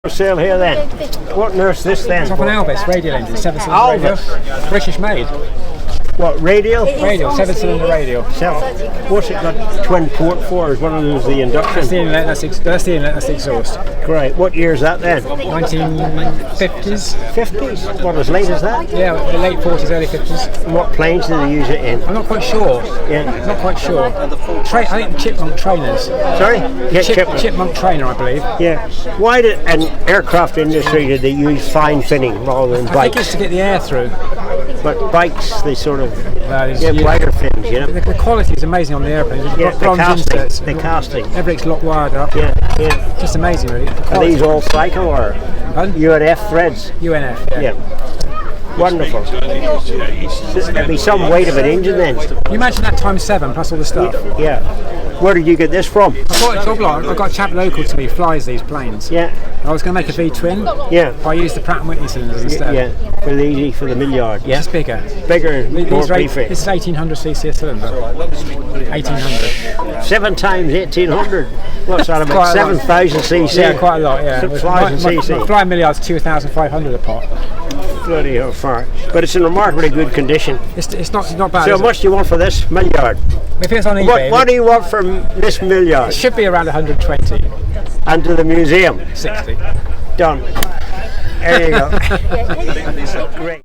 Sale here then. What nurse this then? It's off an Albus radial engine, 7-cylinder radio. British made. What, radial? Radial, 7-cylinder radial. What's it got twin port for? Is one of those the induction? That's the inlet, that's the inlet, that's the exhaust. Great. What year is that then? 1950s. 50s? What, as late as that? Yeah, the late 40s, early 50s. And what planes did they use it in? I'm not quite sure. Yeah. Not quite sure. I think the Chipmunk trainers. Sorry? Yeah, Chipmunk trainer, I believe. Yeah. Why did an aircraft industry did they use fine finning rather than bikes? I think it's to get the air through. But bikes, they sort of get wider fins, you know. The quality is amazing on the airplanes. Yeah, the casting. Everything's locked wired up. Yeah, yeah. Just amazing, really. Are these all cycle or UNF threads? UNF, yeah. Wonderful. There'd be some weight of an engine then. You imagine that times 7 plus all the stuff. Yeah. Where did you get this from? I got a chap local to me who flies these planes. Yeah. I was going to make a V-twin. Yeah. But I used the Pratt & Whitney cylinders instead. Yeah. For the Millyard. Yeah. It's bigger. Bigger, more beefy. This is 1800cc a cylinder. 1800. 7 times 1800. What's that about? 7,000 cc. Yeah, quite a lot. Yeah. 6,000 cc. My flying Millyard's 2,500 a pot. Bloody hell far. But it's in remarkably good condition. It's not bad. So how much do you want for this Millyard? If it's on eBay. What do you want for this Millyard? It should be around 120. And to the museum? 60. Done. There you go. Great.